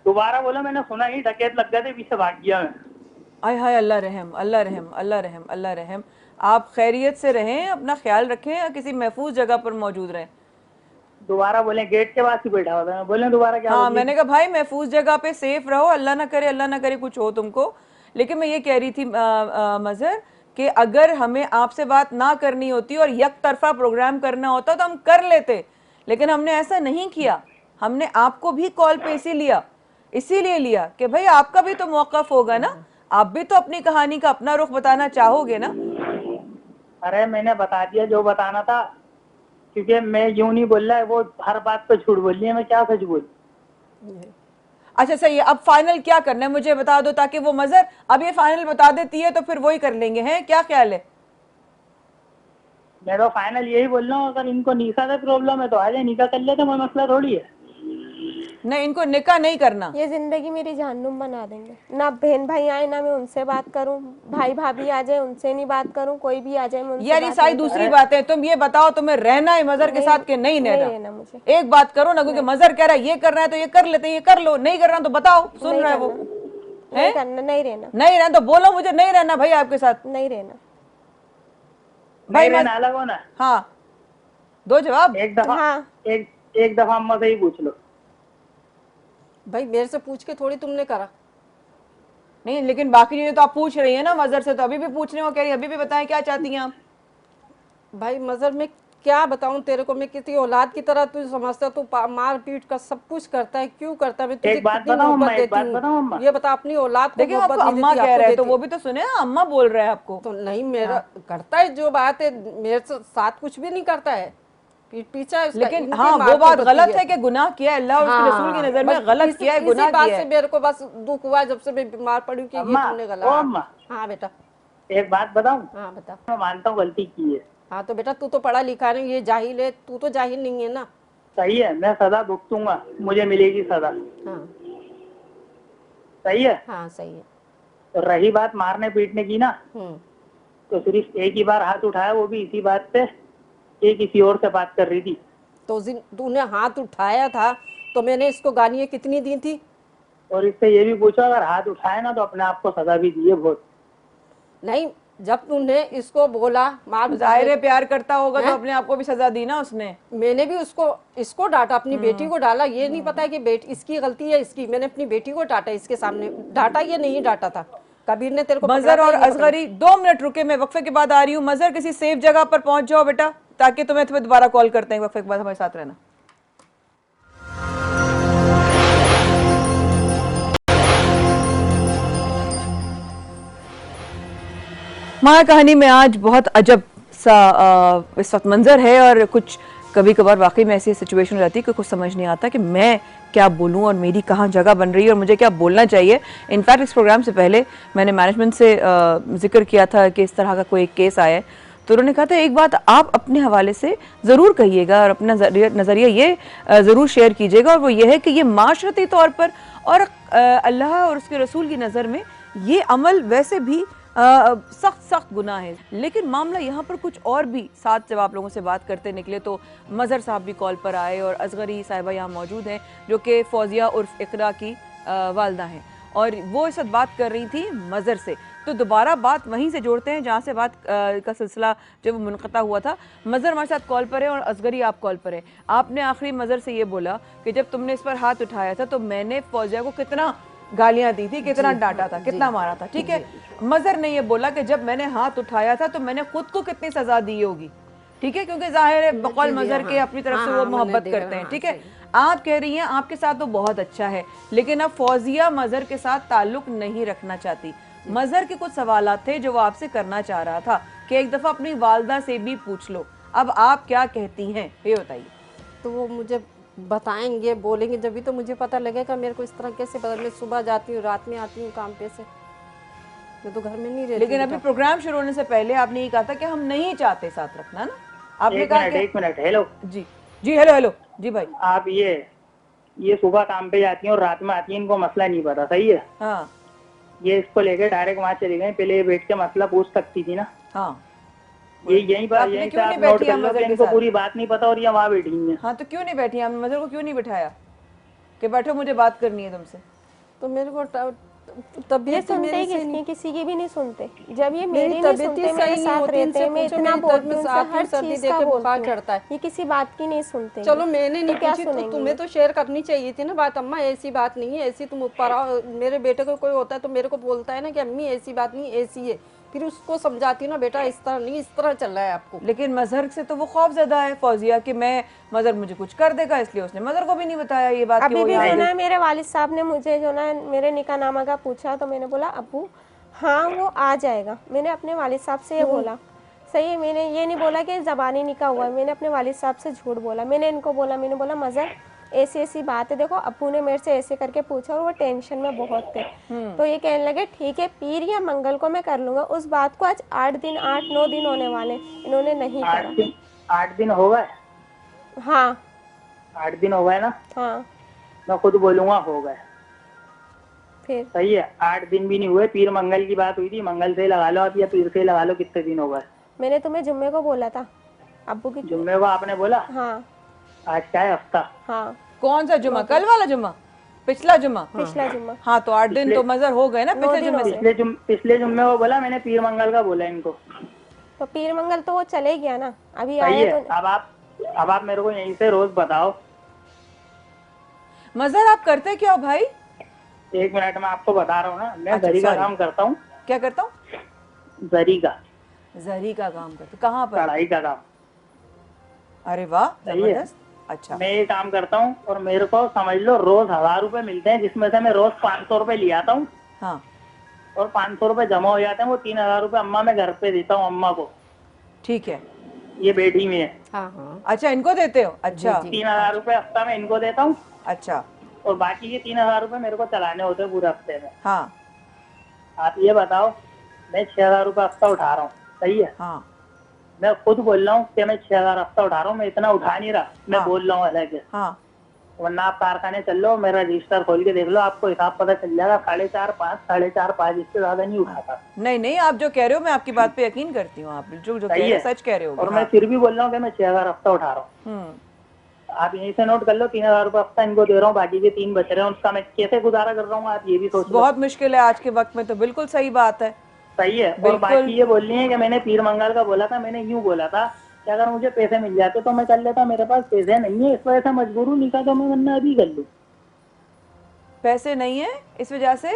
दोबारा बोला, मैंने सुना नहीं, डकैत लग गए थे, पीछे भाग गया मैं। आय हाय, अल्लाह रहम अल्लाह रहम अल्लाह रहम अल्लाह रहम। आप खैरियत से रहें, अपना ख्याल रखें, या किसी महफूज जगह पर मौजूद रहें। दोबारा बोले, गेट के पास ही बैठा हुआ था। बोले दोबारा क्या? हाँ मैंने कहा भाई महफूज जगह पे सेफ रहो, अल्लाह ना करे कुछ हो तुमको। लेकिन मैं ये कह रही थी मजहर कि अगर हमें आपसे बात ना करनी होती और एक तरफा प्रोग्राम करना होता तो हम कर लेते, लेकिन हमने ऐसा नहीं किया। हमने आपको भी कॉल पे इसीलिए लिया कि भाई आपका भी तो मौक़िफ़ होगा ना, आप भी तो अपनी कहानी का अपना रुख बताना चाहोगे ना। अरे मैंने बता दिया जो बताना था, क्योंकि मैं यूं नहीं बोल रहा है, वो हर बात पे झूठ बोल रही है, मैं क्या सच बोल। अच्छा सही है, अब फाइनल क्या करना है मुझे बता दो, ताकि वो मजर अब ये फाइनल बता देती है तो फिर वही कर लेंगे, हैं क्या ख्याल है? मैं तो फाइनल यही बोल रहा हूँ, अगर इनको निशा का प्रॉब्लम है तो आ जाए, निशा कर लेते, कोई मसला थोड़ी है। नहीं, इनको निकाह नहीं करना। ये जिंदगी मेरी जहन्नुम बना देंगे। ना बहन भाई आए ना मैं उनसे बात करूं, भाई भाभी आ जाए उनसे नहीं बात करूं, कोई भी आ जाए मैं उनसे यार ये बात सारी नहीं दूसरी बात है, तुम ये बताओ तुम्हें रहना है मजर के साथ कि नहीं नहीं रहना? रहना मुझे। एक बात करो ना, क्योंकि मजर कह रहा है ये करना है तो ये कर लेते हैं, ये कर लो, नहीं करना तो बताओ, सुन नहीं रहा है वो। करना, नहीं करना, नहीं रहना, नहीं रहना तो बोलो मुझे नहीं रहना भाई आपके साथ। नहीं रहना। भाई नहीं रहना अलग होना। हाँ, दो जवाब। एक दफा हाँ। एक दफा अम्मा से ही पूछ लो। भाई मेरे से पूछ के थोड़ी तुमने करा। नहीं लेकिन बाकी चीजें तो आप पूछ रही है ना मजर से, तो अभी भी पूछने को कह रही है, अभी भी बताएं क्या चाहती हैं आप? भाई मजर मैं क्या बताऊं तेरे को, मैं किसी औलाद की तरह तू समझता, तू मार पीट का सब कुछ करता है, क्यों करता है? मैं तुझे एक बात कितनी बताऊं मोहब्बत अम्मा, एक देती बात हूँ, बताऊं अम्मा, ये बता। अपनी औलाद को देखिए आपको मोहब्बत नहीं अम्मा देती, कह आपको रहे हैं तो देती वो भी तो सुने ना, अम्मा बोल रहे हैं आपको। तो नहीं मेरा करता है जो बात है, मेरे साथ कुछ भी नहीं करता है, पीछा है उसका, लेकिन इनके हाँ मार वो के बात बच्ची गलत है कि गुनाह किया है, अल्लाह और उसके रसूल की नजर में गलत किया है, गुनाह इसी बात किया से है। मेरे को बस दुख हुआ जब से मैं बीमार पड़ी कि ये अम्मा, तुमने ओ गलत। अम्मा, हाँ बेटा। एक बात बताऊं, हाँ बता। मैं मानता हूँ गलती की है, हाँ तो बेटा तू तो पढ़ा लिखा नहीं, ये जाहिल है, तू तो जाहिल नहीं है ना। सही है, मैं सजा भुगतूंगा, मुझे मिलेगी सजा, हाँ सही है। हाँ सही है। तो रही बात मारने पीटने की ना, तो सिर्फ एक ही बार हाथ उठाया, वो भी इसी बात पे, ये किसी और से बात कर रही थी। तो उस दिन तूने हाथ उठाया था तो मैंने इसको गालियाँ कितनी दी थी? और इससे ये भी पूछो, अगर हाथ उठाए ना तो अपने आप को सजा भी दी है बहुत। नहीं, जब तूने इसको बोला मार, जाहिर है प्यार करता होगा तो अपने आप को भी सजा दी ना उसने। मैंने भी इसको डांटा, अपनी बेटी को डाला, ये नहीं पता है कि इसकी गलती है, इसकी मैंने अपनी बेटी को डांटा, इसके सामने डांटा, ये नहीं डांटा था। कबीर ने तेरे को मजर और असगरी 2 मिनट रुके, मैं वक्फे के बाद आ रही हूँ। मजर किसी सेफ जगह पर पहुंच जाओ बेटा, ताकि तुम्हें दोबारा कॉल करते हैं, वक्फे के बाद हमारे साथ रहना। माया कहानी में आज बहुत अजब सा इस वक्त मंजर है, और कुछ कभी कभार वाकई में ऐसी सिचुएशन रहती है कि कुछ समझ नहीं आता कि मैं क्या बोलूं और मेरी कहाँ जगह बन रही है और मुझे क्या बोलना चाहिए। इनफैक्ट इस प्रोग्राम से पहले मैंने मैनेजमेंट से जिक्र किया था कि इस तरह का कोई एक केस आया है, तो उन्होंने कहा था एक बात आप अपने हवाले से ज़रूर कहिएगा और अपना नज़रिया ये ज़रूर शेयर कीजिएगा, और वो ये है कि ये माशरती तौर पर और अल्लाह और उसके रसूल की नज़र में ये अमल वैसे भी सख्त सख्त गुनाह है। लेकिन मामला यहाँ पर कुछ और भी। साथ जब आप लोगों से बात करते निकले तो मज़र साहब भी कॉल पर आए, और असगरी साहिबा यहाँ मौजूद हैं जो कि फौजिया उर्फ इकरा की वालदा हैं, और वो इस वक्त बात कर रही थी मज़र से। तो दोबारा बात वहीं से जोड़ते हैं जहाँ से बात का सिलसिला जब मुनक़ता हुआ था। मज़र हमारे साथ कॉल पर है और असगरी आप कॉल पर है। आपने आखिरी मज़र से ये बोला कि जब तुमने इस पर हाथ उठाया था तो मैंने फौजिया को कितना गालियां दी थी, कितना डांटा था, कितना मारा था, ठीक है। मज़र ने ये बोला कि जब मैंने हाथ उठाया था तो मैंने खुद को कितनी सज़ा दी होगी, ठीक है, क्योंकि जाहिर है बकौल मज़र के अपनी तरफ से वो मोहब्बत करते हैं, ठीक है। आप कह रही हैं आपके साथ तो बहुत अच्छा है, लेकिन अब फौजिया मज़र के साथ ताल्लुक नहीं रखना चाहती। मज़र के कुछ सवालात थे जो वो आपसे करना चाह रहा था कि एक दफ़ा अपनी वालदा से भी पूछ लो। अब आप क्या कहती हैं ये बताइए। तो वो मुझे बताएंगे, बोलेंगे, जब भी तो मुझे पता लगेगा मेरे को इस तरह कैसे पता। मैं सुबह जाती हूँ, रात में आती हूँ काम पे से, मैं तो घर में नहीं रहती। लेकिन अभी प्रोग्राम शुरू होने से पहले आपने ये कहा था कि हम नहीं चाहते साथ रखना ना, आपने कहा कि एक मिनट, हेलो जी जी, हेलो हेलो जी भाई। आप ये सुबह काम पे जाती हैं और रात में आती हैं, इनको मसला नहीं पता, सही है। हाँ ये इसको लेके डायरेक्ट वहाँ चली गई, पहले ये बैठ के मसला पूछ सकती थी ना। हाँ, ये यहीं पर आपने यहीं क्यों से नहीं आप नोट बैठी कर हम लो मज़र कि के इनको साथ? पूरी बात नहीं पता और ये वहाँ बैठी हुई हैं। हाँ, तो क्यों नहीं बैठी? हमने मज़र को क्यों नहीं बिठाया कि बैठो मुझे बात करनी है तुमसे? तो मेरे को ये तबीयत सुनते ही किसकी, किसी की भी नहीं सुनते। जब ये मेरी नहीं सुनते, मेरे साथ रहते हैं, मैं इतना बोलती हूँ, हर चीज का बोलती हूँ, ये किसी बात की नहीं सुनते। चलो मैंने नहीं क्या पूछी तो सुनेंगे? तुम्हें तो शेयर करनी चाहिए थी ना बात। अम्मा ऐसी बात नहीं है, ऐसी तुम ऊपर आओ। मेरे बेटे को कोई होता है तो मेरे को बोलता है ना कि अम्मी ऐसी बात नहीं, ऐसी है, फिर उसको समझाती हूँ ना, बेटा इस तरह नहीं, इस तरह चल रहा है आपको। लेकिन मज़हर से तो वो खौफ ज़्यादा है फौजिया कि मैं मज़हर मुझे कुछ कर देगा, इसलिए उसने मज़हर को भी नहीं बताया ये बात। अभी भी जो ना मेरे वालिद साहब ने मुझे जो ना मेरे निकाहनामा का पूछा, तो मैंने बोला अब्बू हाँ वो आ जाएगा। मैंने अपने वालिद साहब से ये बोला, सही है, मैंने ये नहीं बोला कि ज़बानी निकाह हुआ है, मैंने अपने वालिद साहब से झूठ बोला। मैंने इनको बोला, मैंने बोला मज़र ऐसी ऐसी बात है, देखो अप्पू ने मेरे से ऐसे करके पूछा और वो टेंशन में बहुत थे। तो ये कहने लगे ठीक है पीर या मंगल को मैं कर लूँगा। उस बात को आज 8-9 दिन होने वाले, इन्होंने नहीं करा। 8 दिन हो गए? हाँ 8 दिन हो गए ना? हाँ। मैं खुद बोलूंगा हो गए। फिर सही है, 8 दिन भी नहीं हुए। पीर मंगल की बात हुई थी, मंगल से लगा लो आप या पीर से लगा लो, कितने दिन हो गए? मैंने तुम्हें जुम्मे को बोला था अब्बू की। जुम्मे को आपने बोला? हाँ आज क्या है, हफ्ता? हाँ कौन सा जुम्मा? कल वाला जुम्मा? पिछला जुम्मा? पिछला जुम्मा। हाँ तो 8 दिन तो मजर हो गए ना पिछले जुम्मे से। पिछले जुम्मे को बोला मैंने, पीर मंगल का बोला इनको। तो पीर मंगल तो वो चले गया ना, अभी सही आया है। तो। अब आप मेरे को यहीं से रोज बताओ। मजर आप करते क्या हो भाई? 1 मिनट में आपको बता रहा हूँ ना। मैं अच्छा, जरी का sorry। काम करता हूँ। क्या करता हूँ? जरी का। जरी का काम करते? कहाँ पर? कढ़ाई का काम। अरे वाह, सही है। जबरदस्त। अच्छा, मैं ये काम करता हूँ और मेरे को समझ लो रोज 1000 रुपए मिलते हैं, जिसमें से मैं रोज 500 रुपए ले आता हूँ हाँ और 500 रुपए जमा हो जाते हैं। वो 3000 रुपए अम्मा मैं घर पे देता हूँ अम्मा को। ठीक है। ये बेटी में है। हाँ अच्छा इनको देते हो? अच्छा 3000 रुपए हफ्ता में इनको देता हूँ अच्छा और बाकी के 3000 रुपए मेरे को चलाने होते हैं पूरे हफ्ते में। हाँ आप ये बताओ, मैं 6000 रुपए हफ्ता उठा रहा हूँ, सही है? हाँ मैं खुद बोल रहा हूँ कि मैं 6000 हफ्ता उठा रहा हूँ। मैं इतना उठा नहीं रहा, मैं हाँ। बोल रहा हूँ अलग है। हाँ वरना आप कारखाने चल लो, मेरा रजिस्टर खोल के देख लो, आपको हिसाब पता चल जाएगा। 4.5 इससे ज्यादा नहीं उठाता। नहीं नहीं, आप जो कह रहे हो मैं आपकी बात पे यकीन करती हूँ। आप जो जो कह सही रहे हो है। सच कह रहे हो। और मैं फिर भी बोल रहा हूँ कि मैं 6000 हफ्ता उठा रहा हूँ। आप यहीं से नोट कर लो, 3000 रुपए हफ्ता इनको दे रहा हूँ, बाकी के 3 बच रहे हैं, उसका मैं कैसे गुजारा कर रहा हूँ आप ये भी सोच लो। बहुत मुश्किल है आज के वक्त में, तो बिल्कुल सही बात है। सही है। और बिल्कुल। बाकी ये बोल रही है कि मैंने पीर मंगल का बोला था। मैंने यूं बोला था कि अगर मुझे पैसे मिल जाते तो मैं कर लेता, मेरे पास पैसे नहीं है, इस वजह से मजबूर हूँ। निकाह तो मैं वरना अभी कर लूँ। पैसे नहीं है इस वजह से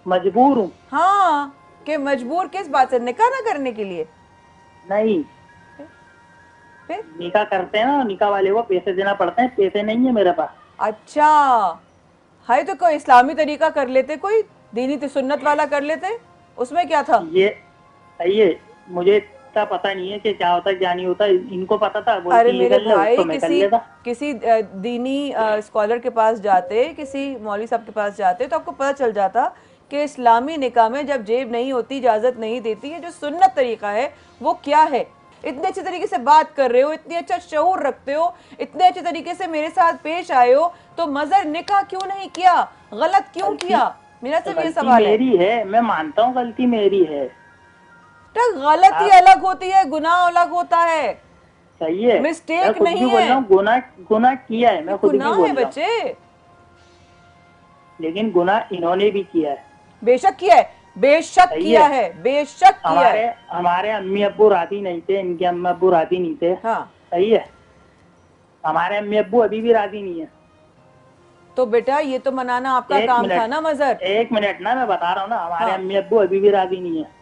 मजबूर हूँ। हाँ, कि मजबूर किस बात से? निकाह ना करने के लिए? नहीं, फिर? निकाह करते हैं ना, निकाह वाले को पैसे देना पड़ते हैं, पैसे नहीं है मेरे पास। अच्छा है, तो कोई इस्लामी तरीका कर लेते, कोई दीनी सुन्नत वाला कर लेते, उसमें क्या था? ये सही है, मुझे इतना पता नहीं है कि क्या होता है क्या नहीं होता। इनको पता था। अरे मेरे भाई, मैं कर लेता। किसी दीनी स्कॉलर के पास जाते, किसी मौलवी साहब के पास जाते, तो आपको पता चल जाता कि इस्लामी निकाह में जब जेब नहीं होती, इजाजत नहीं देती है, जो सुन्नत तरीका है वो क्या है। इतने अच्छे तरीके से बात कर रहे हो, इतनी अच्छा शऊर रखते हो, इतने अच्छे तरीके से मेरे साथ पेश आए हो, तो मजर निकाह क्यों नहीं किया? गलत क्यों किया? मेरा सिर्फ ये सवाल है। मेरी है, मैं मानता हूँ गलती मेरी है। तो गलती अलग होती है, गुनाह अलग होता है। सही है, मिस्टेक मैं खुद नहीं भी बोल है। रहा हूँ, गुनाह किया है, मैं खुद भी गुनाह बोल है रहा हूँ। बच्चे, लेकिन गुनाह इन्होंने भी किया है। बेशक किया है, बेशक सही किया है। है, बेशक किया है। हमारे अम्मी अब्बू राजी नहीं थे, इनके अम्मी अब्बू राजी नहीं थे। हाँ सही है। हमारे अम्मी अब्बू अभी भी राजी नहीं है। तो बेटा ये तो मनाना आपका एक काम मिनट। था ना मजर। 1 मिनट ना, मैं बता रहा हूँ ना, हमारे हाँ। अम्मी अब्बू अभी भी राजी नहीं है।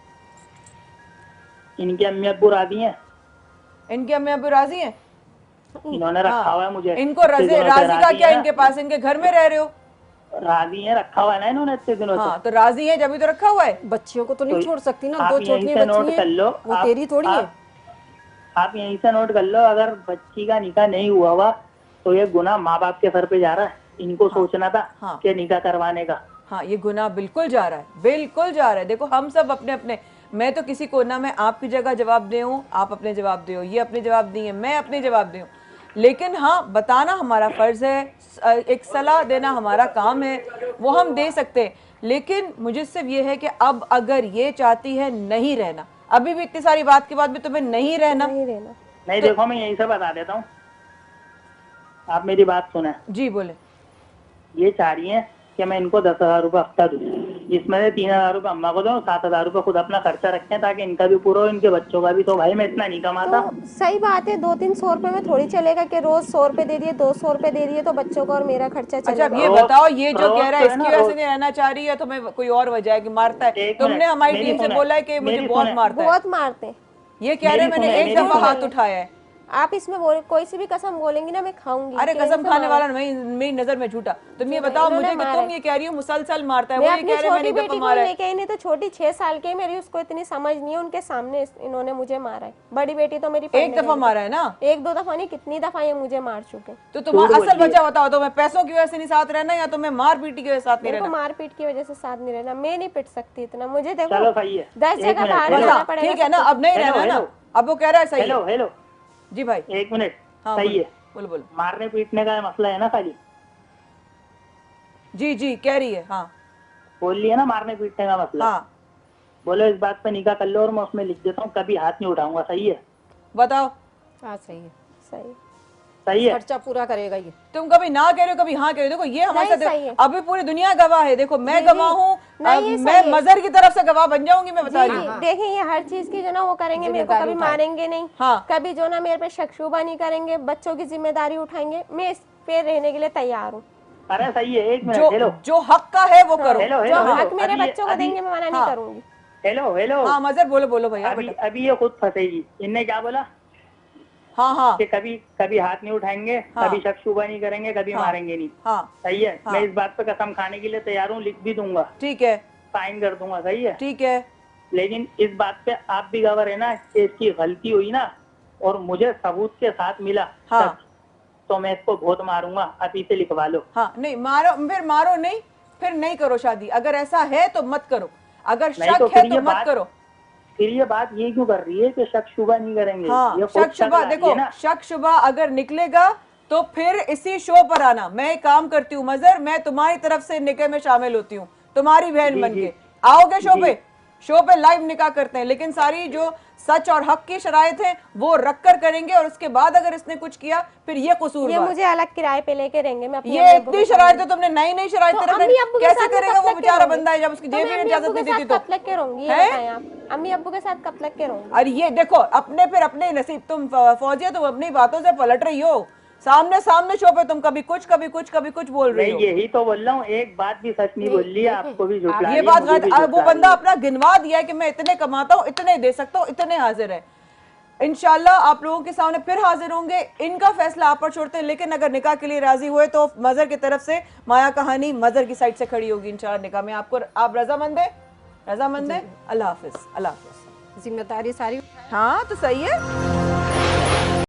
इनके अम्मी अब्बू राजी हैं। इनके अम्मी अब्बू राजी हैं? इन्होंने रखा हुआ है मुझे। इनको इतने राजी दिनों से राजी का राजी क्या? है ना। इनके पास, इनके घर में रह रहे हो? राजी है, रखा हुआ है ना इन्होंने इतने दिनों हाँ तो राजी है, जब भी तो रखा हुआ है। बच्चियों को तो नहीं तो छोड़ सकती ना, आप 2 यहीं छोटी से नोट बच्ची कर लो। हैं, वो तेरी थोड़ी है। आप यहीं से नोट कर लो, अगर बच्ची का निकाह नहीं हुआ हुआ तो ये गुनाह माँ बाप के सर पे जा रहा है। इनको सोचना था हाँ। कि निकाह करवाने का। हाँ ये गुनाह बिल्कुल जा रहा है, बिल्कुल जा रहा है। देखो हम सब अपने अपने, मैं तो किसी को ना, मैं आपकी जगह जवाब दे हूँ, आप अपने जवाब दे, ये अपने जवाब दिए, मैं अपने जवाब दे, लेकिन हाँ बताना हमारा फर्ज है, एक सलाह देना हमारा काम है, वो हम दे सकते हैं। लेकिन मुझे सिर्फ ये है कि अब अगर ये चाहती है नहीं रहना, अभी भी इतनी सारी बात के बाद भी तुम्हें नहीं रहना, नहीं रहना। नहीं देखो, मैं यहीं से बता देता हूँ, आप मेरी बात सुने। जी बोले। ये चाह रही है कि मैं इनको 10,000 रुपये हफ्ता दूँ, जिसमें से 3,000 रुपये अम्मा को दूँ, 7,000 रुपये खुद अपना खर्चा रखें, ताकि इनका भी पूरा हो, इनके बच्चों का भी। तो भाई मैं इतना नहीं कमाता। तो सही बात है, 200-300 रुपए में थोड़ी चलेगा कि रोज 100 रुपए दे दिए, 200 रुपए दे दिए तो बच्चों का और मेरा खर्चा अच्छा अब चलेगा। ये बताओ, ये जो रोज कह रहा तो है है ना, इसकी वजह से रोज। नहीं रहना चाह रही है, तो मैं कोई और वजह है कि मारता है? एक तुमने मिनट, हमारी मेरी टीम से सुने, बोला है कि मुझे मेरी बहुत सुने। मारता है, बहुत मारते। ये कह रहे हैं, मेरी मैंने सुने, एक मेरी दफा सुने। हाथ उठाया है। आप इसमें कोई सी भी कसम बोलेंगी ना मैं खाऊंगी। अरे कि कसम इनसे खाने मार- वाला नहीं, मेरी नजर में झूठा। तुम ये बताओ इन्होंने मुझे कि मारा तुम ये कह रही हो मुसलसल मारता है, मैं वो ये अपनी कह रहे हैं छोटी मैंने बेटी गप्पा को मारा है। लेके आई, नहीं तो छोटी 6 साल की है मेरी, उसको इतनी समझ नहीं है, उनके सामने इन्होंने मुझे मारा है। बड़ी बेटी तो मेरी एक दफा मारा है ना? 1-2 दफा नहीं, कितनी दफा ये मुझे मार चुके। तो तुम्हारा असल वजह बताओ, तो मैं पैसों की वजह से नहीं साथ रहना या तुम्हें मार पीटी की वजह से साथ नहीं मेरे को रहना? मारपीट की वजह से साथ नहीं रहना, मैं नहीं पिट सकती इतना, मुझे देखो चलो सही है, 10 एक जगह मिनट, बाहर हेलो। जाना पड़ेगा। ठीक है ना, अब नहीं हेलो, रहना ना, हेलो। अब वो कह रहा है सही हेलो है। हेलो, जी भाई, 1 मिनट, हाँ सही है। बोलो बोलो। मारने पीटने का मसला है ना खाली, जी जी कह रही है, हाँ बोल लिया ना मारने पीटने का मसला। हाँ बोलो इस बात पे निकाह कर लो और मैं उसमें लिख देता हूँ कभी हाथ नहीं उठाऊंगा, सही है? बताओ। हाँ सही है, सही सही है। खर्चा पूरा करेगा ये। तुम कभी ना कह रहे हो कभी हाँ कह रहे हो। देखो ये हमारे नहीं, साथ सही है। अभी पूरी दुनिया गवाह है। देखो मैं जी, गवाह हूँ, नहीं, ये मैं सही है। मजहर की तरफ से गवाह बन जाऊंगी, मैं बता जी रही जी हूँ। देखें, ये हर चीज की जो ना वो करेंगे, मेरे को जिम्मेदारी कभी उठाए। मारेंगे नहीं, हाँ। कभी जो ना मेरे पे शक-शुबा नहीं करेंगे, बच्चों की जिम्मेदारी उठाएंगे, मैं इस पे रहने के लिए तैयार हूँ। अरे सही है, 1 मिनट, जो हेलो जो हक का है वो करो। हेलो जो हेलो हक मेरे अभी- बच्चों को अभी- देंगे मैं मना नहीं हाँ। करूंगी। हेलो हेलो, हाँ मजहर बोलो बोलो भैया अभी बेटा। अभी ये खुद फंसेगी। इनने क्या बोला हाँ हाँ कि कभी कभी हाथ नहीं उठाएंगे, हाँ। कभी शक शुबा नहीं करेंगे, कभी हाँ। मारेंगे नहीं, हाँ सही है? हाँ। मैं इस बात पे कसम खाने के लिए तैयार हूँ, लिख भी दूंगा, ठीक है साइन कर दूंगा, सही है? ठीक है। लेकिन इस बात पे आप भी गवाह है ना कि इसकी गलती हुई ना और मुझे सबूत के साथ मिला हाँ। तब, तो मैं इसको बहुत मारूंगा। अभी से लिखवा लो। हाँ नहीं मारो, फिर मारो नहीं, फिर नहीं करो शादी। अगर ऐसा है तो मत करो, अगर नहीं शक तो है फिर तो ये मत बात- करो। फिर ये बात ये क्यों कर रही है कि शक शुबा नहीं करेंगे? हाँ ये खुद शक शुबा, ला रही देखो है ना। शक शुबा अगर निकलेगा तो फिर इसी शो पर आना। मैं एक काम करती हूँ मजहर, मैं तुम्हारी तरफ से निकाह में शामिल होती हूँ, तुम्हारी बहन जी, बन जी। के आओगे शो जी। पे? शो पे लाइव निकाह करते हैं, लेकिन सारी जो सच और हक की शराइत है वो रख कर करेंगे, और उसके बाद अगर इसने कुछ किया फिर ये कसूर ये मुझे अलग किराए पे लेके रहेंगे, मैं अपने ये इतनी शरारत है तुमने नई नई शरारत तो रख रहे अम्मी हो। अब्बू के कैसे साथ मैं करेगा कब वो लग के बेचारा रहूंगी? बंदा है जब उसकी तो जेब मैं में अम्मी इजाजत अब्बू के नहीं देती साथ तो? कब लग के रहूंगी, ये हैं? बताएं आप, अम्मी अब्बू के साथ कब लग के रहूंगी? और ये देखो अपने फिर अपने नसीब, तुम फौजिया तुम अपनी बातों से पलट रही हो। सामने सामने शो पे तुम कभी कुछ कभी कुछ कभी कुछ बोल मैं रही हो। यही तो बोल रहा हूँ, एक बात भी सच नहीं बोल रही है, आपको भी झुठला रही ये है, बात मुझे गलत। भी वो झुठला बंदा रही है। अपना गिनवा दिया है कि मैं इतने कमाता हूँ, इतने दे सकता हूँ, इतने हाजिर है। इंशाल्लाह आप लोगों के सामने फिर हाजिर होंगे। इनका फैसला आप पर छोड़ते हैं, लेकिन अगर निकाह के लिए राजी हुए तो मजहर की तरफ से माया कहानी मजहर की साइड से खड़ी होगी इंशाल्लाह निकाह में। आपको आप रजामंद है? रजामंद है? अल्लाह हाफिज, अल्लाह हाफिज। जिम्मेदारी सारी हाँ तो सही है।